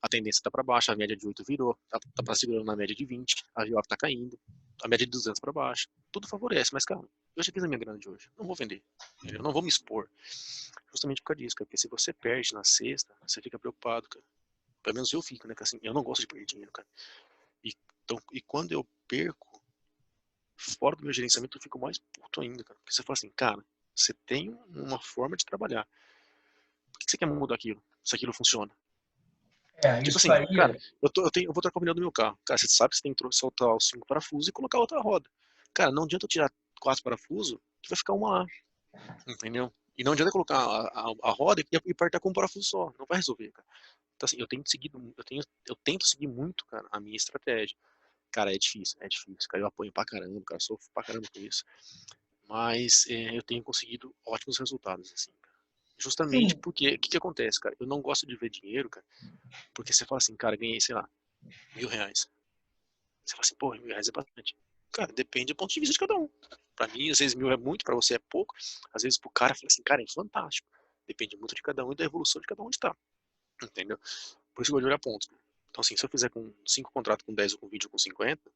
a tendência tá para baixo, a média de 8 virou, tá para segurando na média de 20, a VWAP tá caindo, a média de 200 para baixo. Tudo favorece, mas, cara, eu já fiz a minha grana de hoje. Não vou vender. Eu não vou me expor. Justamente por causa disso, cara. Porque se você perde na sexta, você fica preocupado, cara. Pelo menos eu fico, né? Que assim, eu não gosto de perder dinheiro, cara. E quando eu perco, fora do meu gerenciamento, eu fico mais puto ainda, cara. Porque você fala assim, cara, você tem uma forma de trabalhar. Por que você quer mudar aquilo? Se aquilo funciona. Tipo Isso assim, aí. cara, eu vou trocar o pneu do meu carro. Cara, você sabe que você tem que soltar os 5 parafusos e colocar outra roda. Cara, não adianta eu tirar 4 parafusos que vai ficar uma lá. Entendeu? E não adianta colocar a roda e apertar com um parafuso só. Não vai resolver, cara. Então, assim, eu tento seguir muito, cara, a minha estratégia. Cara, é difícil, cara. Eu apanho pra caramba, cara. Sofro pra caramba com isso. Mas eu tenho conseguido ótimos resultados, assim, cara. Justamente Sim. porque, o que que acontece, cara? Eu não gosto de ver dinheiro, cara, porque você fala assim, cara, ganhei, sei lá, R$ 1.000. Você fala assim, pô, R$ 1.000 é bastante. Cara, depende do ponto de vista de cada um. Pra mim, às vezes 1.000 é muito, pra você é pouco. Às vezes pro cara, fala assim, cara, é fantástico. Depende muito de cada um e da evolução de cada um onde tá. Entendeu? Por isso que eu gosto de olhar pontos. Cara. Então, assim, se eu fizer com 5 contratos com 10 ou com 20 ou com 50,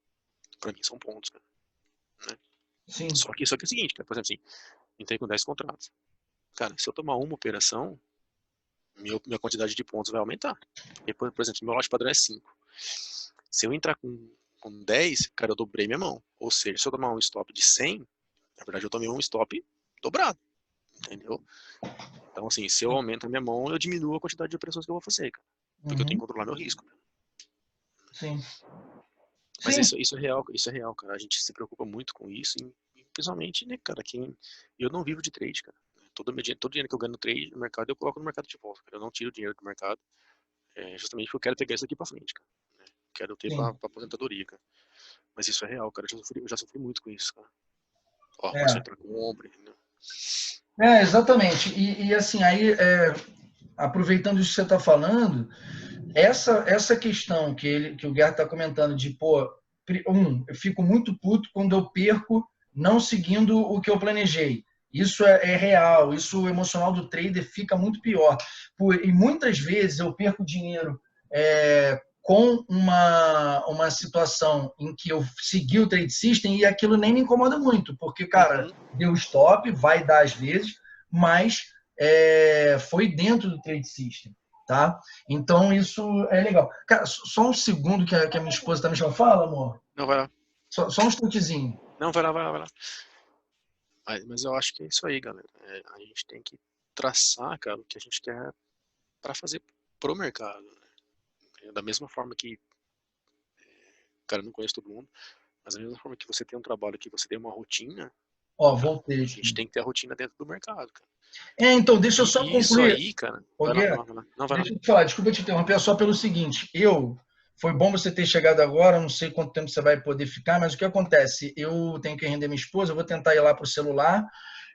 pra mim são pontos, cara. Né? Sim. Só que é o seguinte, cara, por exemplo, assim, entrei com 10 contratos. Cara, se eu tomar uma operação, minha quantidade de pontos vai aumentar. Porque, por exemplo, meu lote padrão é 5. Se eu entrar com 10, cara, eu dobrei minha mão. Ou seja, se eu tomar um stop de 100, na verdade eu tomei um stop dobrado. Entendeu? Então, assim, se eu aumento a minha mão, eu diminuo a quantidade de operações que eu vou fazer, cara. Porque eu tenho Uhum. que controlar meu risco. Cara. Sim. Mas Sim. isso é real, cara. A gente se preocupa muito com isso, e principalmente, né, cara, eu não vivo de trade, cara. Todo dinheiro que eu ganho no trade, no mercado, eu coloco no mercado de volta, cara. Eu não tiro dinheiro do mercado, justamente porque eu quero pegar isso aqui pra frente, cara. Né? Quero ter pra Sim. aposentadoria, cara. Mas isso é real, cara. Eu já sofri muito com isso, cara. Ó, começou a É. entrar com ombro, entendeu? Exatamente. E assim, aí, aproveitando isso que você está falando, essa questão que o Guerra está comentando de, pô, eu fico muito puto quando eu perco não seguindo o que eu planejei. Isso é real, isso o emocional do trader fica muito pior. E muitas vezes eu perco dinheiro com uma situação em que eu segui o trade system e aquilo nem me incomoda muito, porque, cara, Uhum. deu stop, vai dar às vezes, mas foi dentro do trade system. Tá? Então, isso é legal. Cara, só um segundo que a minha esposa está me chamando. Fala, amor. Não, vai lá. Só um instantezinho. Não, vai lá, vai lá, vai lá. Mas eu acho que é isso aí, galera. A gente tem que traçar, cara, o que a gente quer para fazer pro mercado. Né? Da mesma forma que, cara, eu não conheço todo mundo, mas da mesma forma que você tem um trabalho, que você tem uma rotina, Ó, cara, voltei a gente aqui. tem que ter a rotina dentro do mercado, cara. Então, deixa eu só E isso concluir. aí, cara, Ô, vai lá, vai Guerra, lá, vai lá. Não, vai lá. deixa eu te falar, desculpa te interromper, só pelo seguinte, foi bom você ter chegado agora, não sei quanto tempo você vai poder ficar, mas o que acontece? Eu tenho que render minha esposa, eu vou tentar ir lá para o celular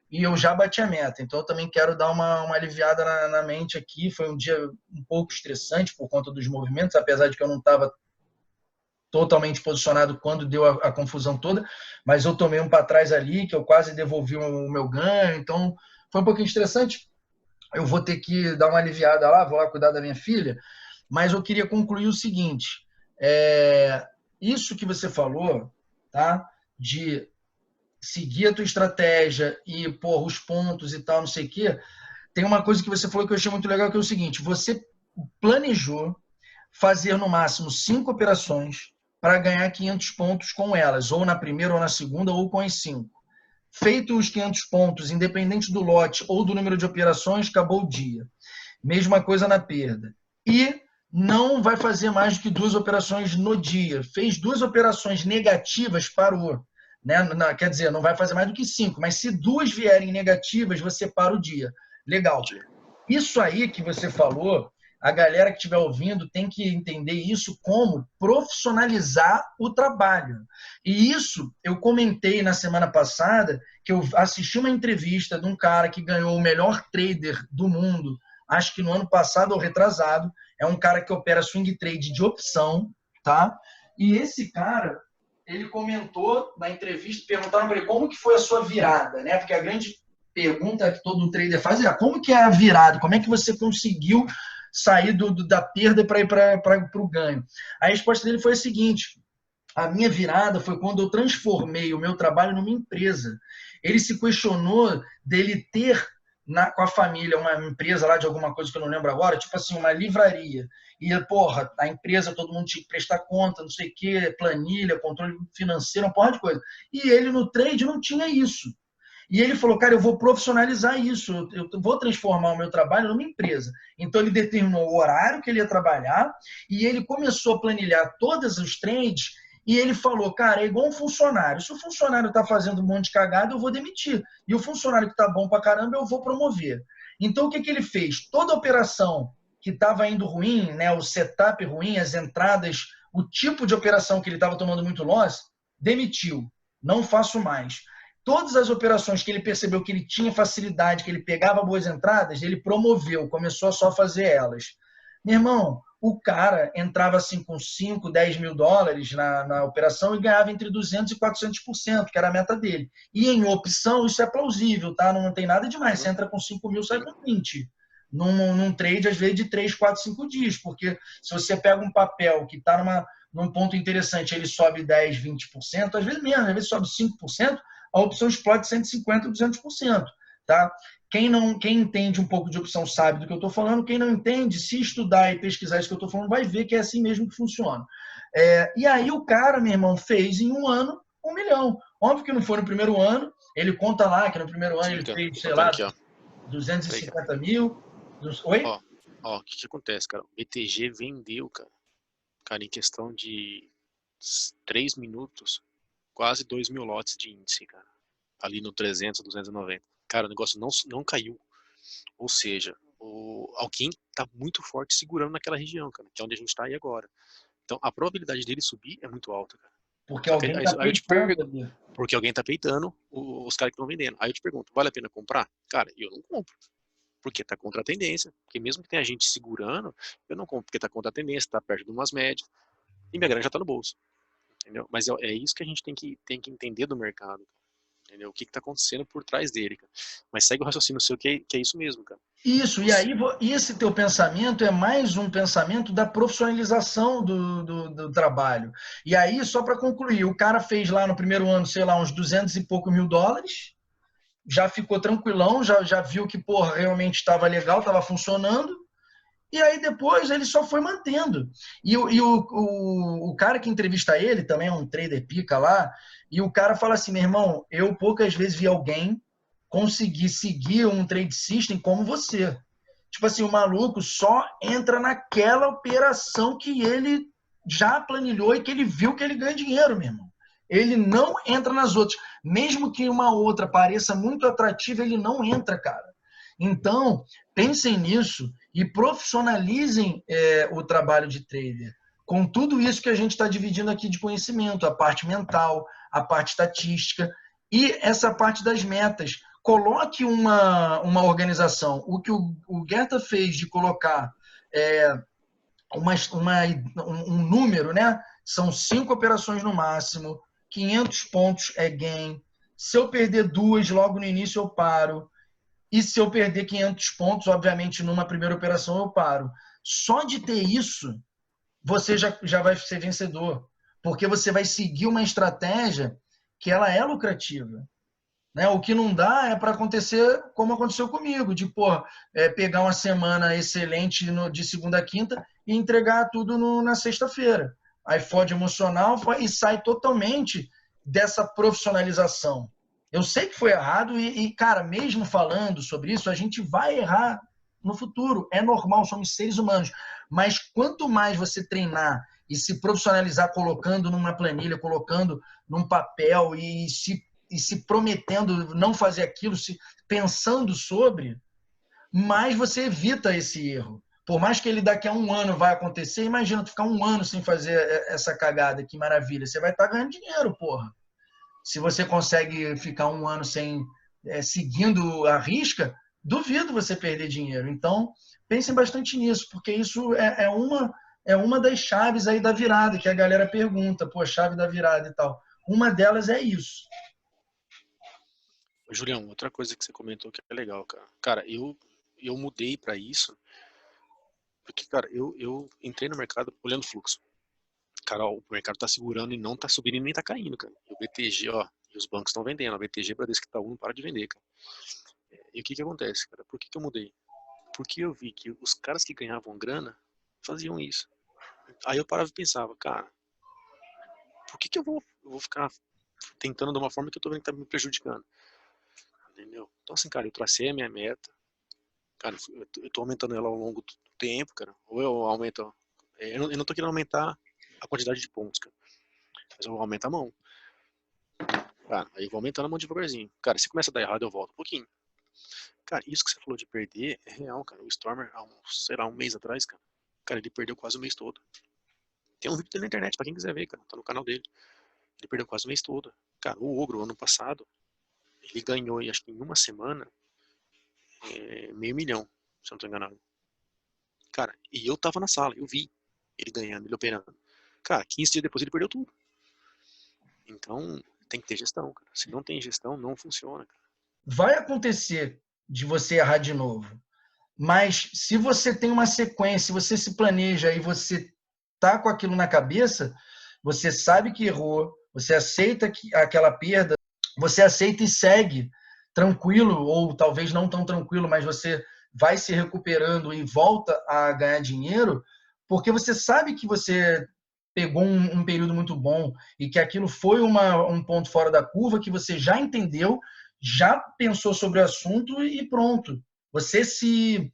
e eu já bati a meta, então eu também quero dar uma aliviada na mente aqui, foi um dia um pouco estressante por conta dos movimentos, apesar de que eu não estava totalmente posicionado quando deu a confusão toda, mas eu tomei um para trás ali, que eu quase devolvi o meu ganho, então foi um pouquinho estressante, eu vou ter que dar uma aliviada lá, vou lá cuidar da minha filha, mas eu queria concluir o seguinte, isso que você falou, tá? De seguir a tua estratégia e pôr os pontos e tal, não sei o quê, tem uma coisa que você falou que eu achei muito legal, que é o seguinte, você planejou fazer no máximo 5 operações para ganhar 500 pontos com elas, ou na primeira ou na segunda, ou com as 5. Feito os 500 pontos, independente do lote ou do número de operações, acabou o dia. Mesma coisa na perda. E não vai fazer mais do que 2 operações no dia. Fez 2 operações negativas, parou. Né? Quer dizer, não vai fazer mais do que 5, mas se 2 vierem negativas, você para o dia. Legal. Isso aí que você falou, a galera que estiver ouvindo tem que entender isso como profissionalizar o trabalho. E isso eu comentei na semana passada, que eu assisti uma entrevista de um cara que ganhou o melhor trader do mundo, acho que no ano passado ou retrasado, é um cara que opera swing trade de opção, tá? E esse cara, ele comentou na entrevista, perguntaram para ele como que foi a sua virada, né? Porque a grande pergunta que todo trader faz é como que é a virada, como é que você conseguiu sair da perda para ir para o ganho. A resposta dele foi a seguinte: a minha virada foi quando eu transformei o meu trabalho numa empresa. Ele se questionou dele ter com a família uma empresa lá de alguma coisa que eu não lembro agora, tipo assim, uma livraria. E, porra, a empresa, todo mundo tinha que prestar conta, não sei o quê, planilha, controle financeiro, uma porra de coisa. E ele no trade não tinha isso. E ele falou, cara, eu vou profissionalizar isso, eu vou transformar o meu trabalho numa empresa. Então ele determinou o horário que ele ia trabalhar e ele começou a planilhar todos os trades e ele falou, cara, é igual um funcionário. Se o funcionário está fazendo um monte de cagada, eu vou demitir. E o funcionário que está bom pra caramba, eu vou promover. Então o que ele fez? Toda operação que estava indo ruim, né, o setup ruim, as entradas, o tipo de operação que ele estava tomando muito loss, demitiu. Não faço mais. Todas as operações que ele percebeu que ele tinha facilidade, que ele pegava boas entradas, ele promoveu, começou a só fazer elas. Meu irmão, o cara entrava assim com 5, 10 mil dólares na operação e ganhava entre 200% e 400%, que era a meta dele. E em opção, isso é plausível, tá? Não tem nada demais. Você entra com 5 mil, sai com 20. Num trade, às vezes, de 3, 4, 5 dias. Porque se você pega um papel que está num ponto interessante, ele sobe 10, 20%, às vezes menos, às vezes sobe 5%, a opção explode 150%, 200%. Tá? Quem entende um pouco de opção sabe do que eu estou falando. Quem não entende, se estudar e pesquisar isso que eu estou falando, vai ver que é assim mesmo que funciona. E aí o cara, meu irmão, fez em um ano 1 milhão. Óbvio que não foi no primeiro ano. Ele conta lá que no primeiro ano ele fez, sei lá, aqui, ó. 250 mil. Oi? Ó, o que acontece, cara? O BTG vendeu, cara, em questão de 3 minutos, quase 2 mil lotes de índice, cara. Ali no 300, 290. Cara, o negócio não caiu. Ou seja, alguém tá muito forte segurando naquela região, cara, que é onde a gente tá aí agora. Então, a probabilidade dele subir é muito alta, cara. Porque Só que alguém está aí eu te pergunto, peitando. porque alguém tá peitando os caras que estão vendendo. Aí eu te pergunto, vale a pena comprar? Cara, eu não compro. Porque tá contra a tendência. Porque mesmo que tenha gente segurando, eu não compro porque tá contra a tendência, tá perto de umas médias. E minha grana já tá no bolso. Entendeu? Mas é isso que a gente tem que entender do mercado. Entendeu? O que está acontecendo por trás dele, cara. Mas segue o raciocínio seu, que é isso mesmo, cara. Isso, e aí esse teu pensamento é mais um pensamento da profissionalização do trabalho. E aí, só para concluir, o cara fez lá no primeiro ano, sei lá, uns 200 e pouco mil dólares, já ficou tranquilão, já viu que, porra, realmente estava legal, estava funcionando, e aí depois ele só foi mantendo. O cara que entrevista ele, também é um trader pica lá, e o cara fala assim, meu irmão, eu poucas vezes vi alguém conseguir seguir um trade system como você. Tipo assim, o maluco só entra naquela operação que ele já planilhou e que ele viu que ele ganha dinheiro, meu irmão. Ele não entra nas outras. Mesmo que uma outra pareça muito atrativa, ele não entra, cara. Então, pensem nisso e profissionalizem o trabalho de trader. Com tudo isso que a gente está dividindo aqui de conhecimento, a parte mental, a parte estatística e essa parte das metas. Coloque uma organização. O que o Guerta fez de colocar um número, né? São 5 operações no máximo, 500 pontos é gain. Se eu perder 2 logo no início, eu paro. E se eu perder 500 pontos, obviamente, numa primeira operação, eu paro. Só de ter isso, você já vai ser vencedor. Porque você vai seguir uma estratégia que ela é lucrativa. Né? O que não dá é para acontecer como aconteceu comigo, de pegar uma semana excelente de segunda a quinta e entregar tudo na sexta-feira. Aí fode emocional e sai totalmente dessa profissionalização. Eu sei que foi errado cara, mesmo falando sobre isso, a gente vai errar no futuro. É normal, somos seres humanos. Mas quanto mais você treinar e se profissionalizar colocando numa planilha, colocando num papel e se prometendo não fazer aquilo, se pensando sobre, mais você evita esse erro. Por mais que ele daqui a um ano vai acontecer, imagina tu ficar um ano sem fazer essa cagada, que maravilha. Você vai estar ganhando dinheiro, porra. Se você consegue ficar um ano sem seguindo a risca, duvido você perder dinheiro. Então, pensem bastante nisso, porque isso é uma das chaves aí da virada, que a galera pergunta, pô, chave da virada e tal. Uma delas é isso. Julião, outra coisa que você comentou que é legal, cara. Cara, eu mudei pra isso Porque, cara, eu entrei no mercado olhando fluxo. Cara, ó, o mercado tá segurando e não tá subindo e nem tá caindo, cara. E o BTG, ó, e os bancos estão vendendo. A BTG, Bradesco, Itaú não para de vender, cara. E o que que acontece, cara? Por que que eu mudei? Porque eu vi que os caras que ganhavam grana faziam isso. Aí eu parava e pensava, cara, por que que eu vou ficar tentando de uma forma que eu tô vendo que tá me prejudicando? Entendeu? Então, assim, cara, eu tracei a minha meta. Cara, eu tô aumentando ela ao longo do tempo, cara. Ou eu aumento. Eu não tô querendo aumentar a quantidade de pontos, cara. Mas eu aumento a mão. Cara, aí eu vou aumentando a mão devagarzinho. Cara, se começa a dar errado, eu volto um pouquinho. Cara, isso que você falou de perder é real, cara. O Stormer, sei lá, um mês atrás, cara, ele perdeu quase o mês todo. Tem um vídeo dele na internet, pra quem quiser ver, cara. Tá no canal dele. Ele perdeu quase o mês todo. Cara, o Ogro, ano passado, ele ganhou, acho que em uma semana, meio milhão, se eu não tô enganado. Cara, e eu tava na sala, eu vi ele ganhando, ele operando. Cara, 15 dias depois ele perdeu tudo. Então, tem que ter gestão, cara. Se não tem gestão, não funciona, cara. Vai acontecer de você errar de novo. Mas se você tem uma sequência, se você se planeja e você tá com aquilo na cabeça, você sabe que errou, você aceita aquela perda, você aceita e segue tranquilo, ou talvez não tão tranquilo, mas você vai se recuperando e volta a ganhar dinheiro, porque você sabe que você pegou um período muito bom e que aquilo foi um ponto fora da curva, que você já entendeu, já pensou sobre o assunto e pronto. Você se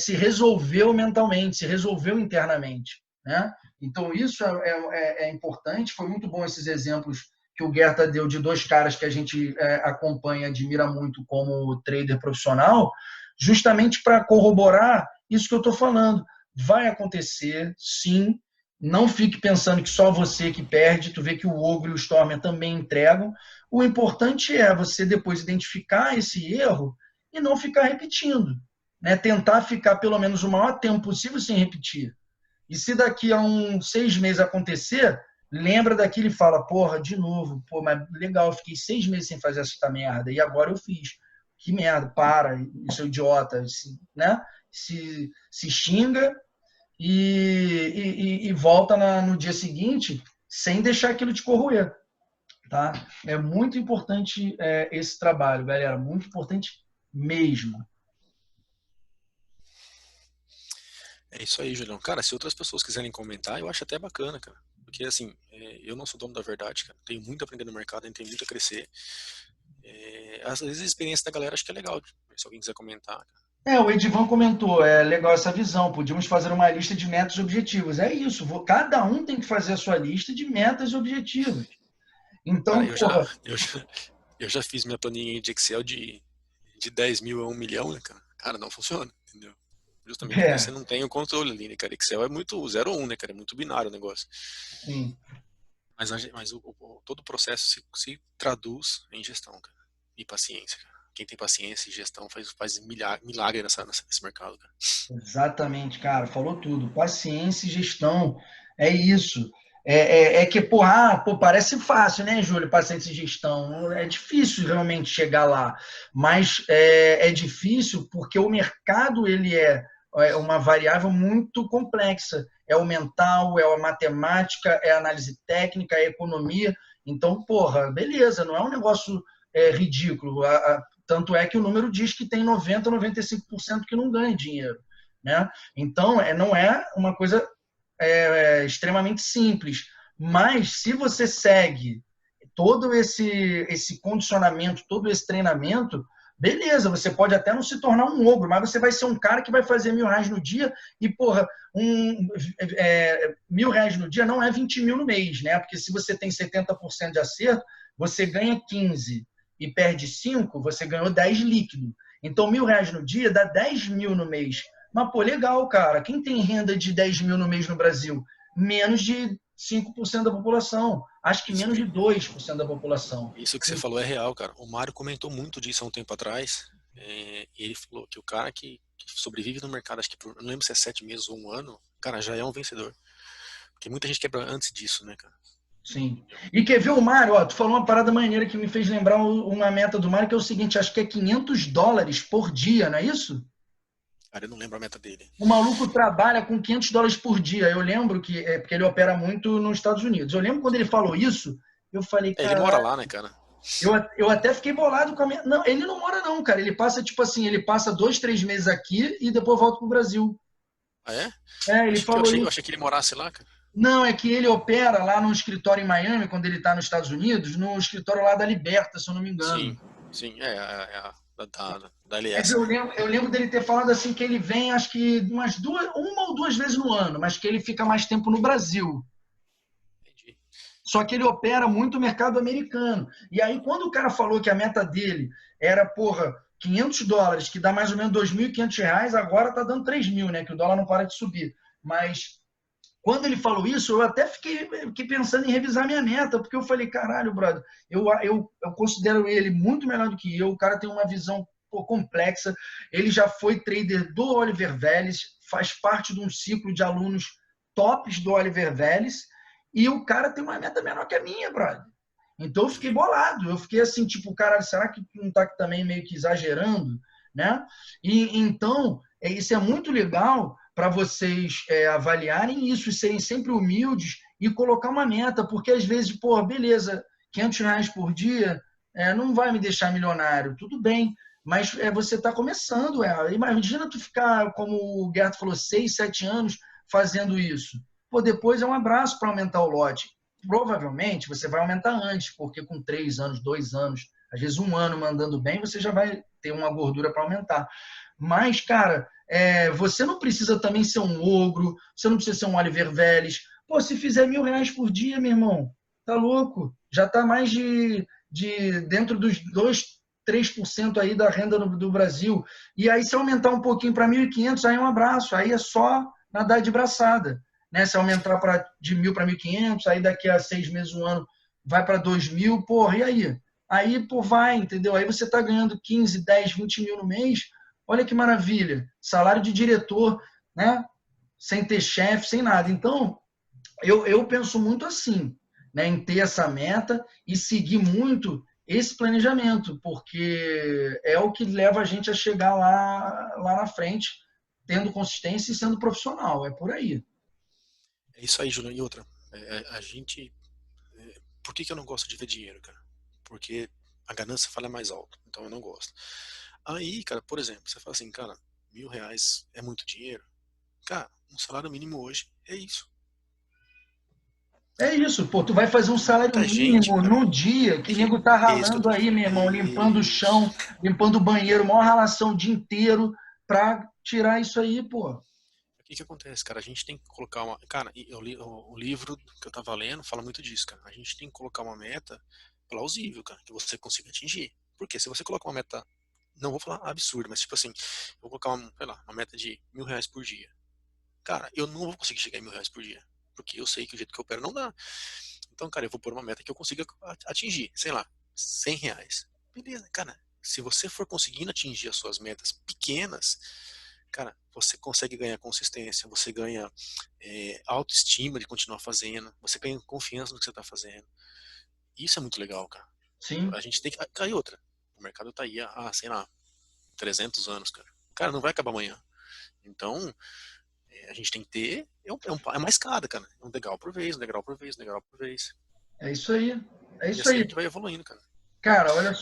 resolveu mentalmente, se resolveu internamente, né? Então, isso é importante. Foi muito bom esses exemplos que o Guerta deu de dois caras que a gente acompanha, admira muito como trader profissional, justamente para corroborar isso que eu estou falando. Vai acontecer, sim. Não fique pensando que só você que perde. Tu vê que o Ogro e o Stormer também entregam. O importante é você depois identificar esse erro e não ficar repetindo. Né? Tentar ficar pelo menos o maior tempo possível sem repetir. E se daqui a uns 6 meses acontecer, lembra daquilo e fala, porra, de novo, pô, mas legal, eu fiquei 6 meses sem fazer essa merda, e agora eu fiz. Que merda, para, isso é idiota, né? Se xinga e volta no dia seguinte sem deixar aquilo te corroer. Tá? É muito importante esse trabalho, galera, muito importante mesmo. É isso aí, Julião. Cara, se outras pessoas quiserem comentar, eu acho até bacana, cara. Porque, assim, eu não sou dono da verdade, cara. Tenho muito a aprender no mercado, ainda tenho muito a crescer. Às vezes a experiência da galera acho que é legal, se alguém quiser comentar. O Edivan comentou, é legal essa visão, podíamos fazer uma lista de metas e objetivos. É isso, cada um tem que fazer a sua lista de metas e objetivos. Cara, Então, eu já, porra, eu já, eu já fiz minha planilha de Excel de 10 mil a 1 milhão, né, cara? Cara, não funciona, entendeu? Justamente porque você é, não tem o controle ali, né, cara? Excel é muito 0 ou 1, né, cara? É muito binário o negócio. sim. Mas todo o processo se traduz em gestão, cara. E paciência, cara. Quem tem paciência e gestão faz milagre nesse mercado, cara. Exatamente, cara, falou tudo. Paciência e gestão, é isso. Que, porra, parece fácil, né, Júlio? Paciência e gestão. É difícil realmente chegar lá, mas é difícil porque o mercado ele é uma variável muito complexa. É o mental, é a matemática, é a análise técnica, é a economia. Então, porra, beleza, não é um negócio ridículo. Tanto é que o número diz que tem 90, 95% que não ganha dinheiro. Né? Então, não é uma coisa extremamente simples. Mas, se você segue todo esse condicionamento, todo esse treinamento, beleza, você pode até não se tornar um ogro, mas você vai ser um cara que vai fazer R$ 1.000 no dia e, porra, R$ 1.000 no dia não é 20 mil no mês, né? Porque se você tem 70% de acerto, você ganha 15 e perde 5, você ganhou 10 líquido. Então, R$ 1.000 no dia dá 10 mil no mês. Mas, pô, legal, cara. Quem tem renda de 10 mil no mês no Brasil? Menos de 5% da população. Acho que Isso, menos de 2% da população. isso que você falou é real, cara. O Mário comentou muito disso há um tempo atrás. E ele falou que o cara que sobrevive no mercado, acho que não lembro se é 7 meses ou um ano, cara, já é um vencedor. Porque muita gente quebra antes disso, né, cara? Sim. E quer ver o Mário? Ó, tu falou uma parada maneira que me fez lembrar uma meta do Mário, que é o seguinte, acho que é US$ 500 por dia, não é isso? Cara, eu não lembro a meta dele. O maluco trabalha com US$ 500 por dia. Eu lembro que é porque ele opera muito nos Estados Unidos. Eu lembro quando ele falou isso, eu falei, É, ele mora caralho, lá, né, cara? eu até fiquei bolado com a minha. Não, ele não mora, não, cara. Ele passa, tipo assim, ele passa 2, 3 meses aqui e depois volta pro Brasil. Ah, é? É, ele falou Eu isso. achei que ele morasse lá, cara. Não, é que ele opera lá no escritório em Miami, quando ele está nos Estados Unidos, no escritório lá da Liberta, se eu não me engano. Sim, sim, da É que LS, né? eu lembro dele ter falado assim que ele vem, acho que uma ou duas vezes no ano, mas que ele fica mais tempo no Brasil. Entendi. Só que ele opera muito o mercado americano. E aí, quando o cara falou que a meta dele era, porra, US$ 500, que dá mais ou menos R$ 2.500, agora tá dando 3.000, né? Que o dólar não para de subir. Mas quando ele falou isso, eu até fiquei pensando em revisar minha meta, porque eu falei, caralho, brother, eu considero ele muito melhor do que eu, o cara tem uma visão pô, complexa, ele já foi trader do Oliver Vélez, faz parte de um ciclo de alunos tops do Oliver Vélez, e o cara tem uma meta menor que a minha, brother. Então eu fiquei bolado, eu fiquei assim, tipo, caralho, será que não tá também meio que exagerando, né? E então, isso é muito legal para vocês avaliarem isso, serem sempre humildes e colocar uma meta, porque às vezes, pô, beleza, R$ 500 por dia não vai me deixar milionário, tudo bem, mas você está começando. Imagina tu ficar, como o Gerto falou, 6, 7 anos fazendo isso. Pô, depois é um abraço para aumentar o lote. Provavelmente você vai aumentar antes, porque com 3 anos, 2 anos, às vezes um ano mandando bem, você já vai ter uma gordura para aumentar. Mas, cara, você não precisa também ser um ogro, você não precisa ser um Oliver Vélez. Pô, se fizer R$ 1.000 por dia, meu irmão, tá louco. Já tá mais de dentro dos 2, 3% aí da renda do Brasil. E aí, se aumentar um pouquinho para 1.500, aí é um abraço. Aí é só nadar de braçada. Né? Se aumentar de 1.000 para 1.500, aí daqui a 6 meses, um ano, vai para 2.000, porra, e aí? Aí, pô, vai, entendeu? Aí você tá ganhando 15, 10, 20 mil no mês. Olha que maravilha. Salário de diretor, né? Sem ter chefe, sem nada. Então, eu penso muito assim, né? Em ter essa meta e seguir muito esse planejamento, porque é o que leva a gente a chegar lá na frente, tendo consistência e sendo profissional. É por aí. É isso aí, Julião. E outra, a gente. Por que eu não gosto de ver dinheiro, cara? Porque a ganância fala mais alto, então eu não gosto. Aí, cara, por exemplo, você fala assim, cara, R$ 1.000 é muito dinheiro. Cara, um salário mínimo hoje é isso. É isso, pô, tu vai fazer um salário Muita gente, mínimo cara, no dia que que nego tá é isso que eu ralando tô aí, dizendo. meu irmão, limpando o chão, Isso. limpando o banheiro, maior ralação o dia inteiro pra tirar isso aí, pô. O que acontece, cara? A gente tem que colocar uma. Cara, o livro que eu tava lendo fala muito disso, cara. A gente tem que colocar uma meta plausível, cara, que você consiga atingir. Porque se você coloca uma meta, não vou falar absurda, mas tipo assim, eu vou colocar uma, sei lá, uma meta de R$ 1.000 por dia. Cara, eu não vou conseguir chegar em R$ 1.000 por dia. Porque eu sei que o jeito que eu opero não dá. Então, cara, eu vou pôr uma meta que eu consiga atingir, sei lá, R$ 100. Beleza, cara. Se você for conseguindo atingir as suas metas pequenas, cara, você consegue ganhar consistência, você ganha autoestima de continuar fazendo, você ganha confiança no que você está fazendo. Isso é muito legal, cara. Sim, A gente tem que. Aí outra. O mercado tá aí há, sei lá, 300 anos, cara. Cara, não vai acabar amanhã. Então, a gente tem que ter. É uma escada, cara. Um degrau por vez, um degrau por vez, um degrau por vez. é isso aí. É E isso assim a aí. gente vai evoluindo, cara. Cara, olha só.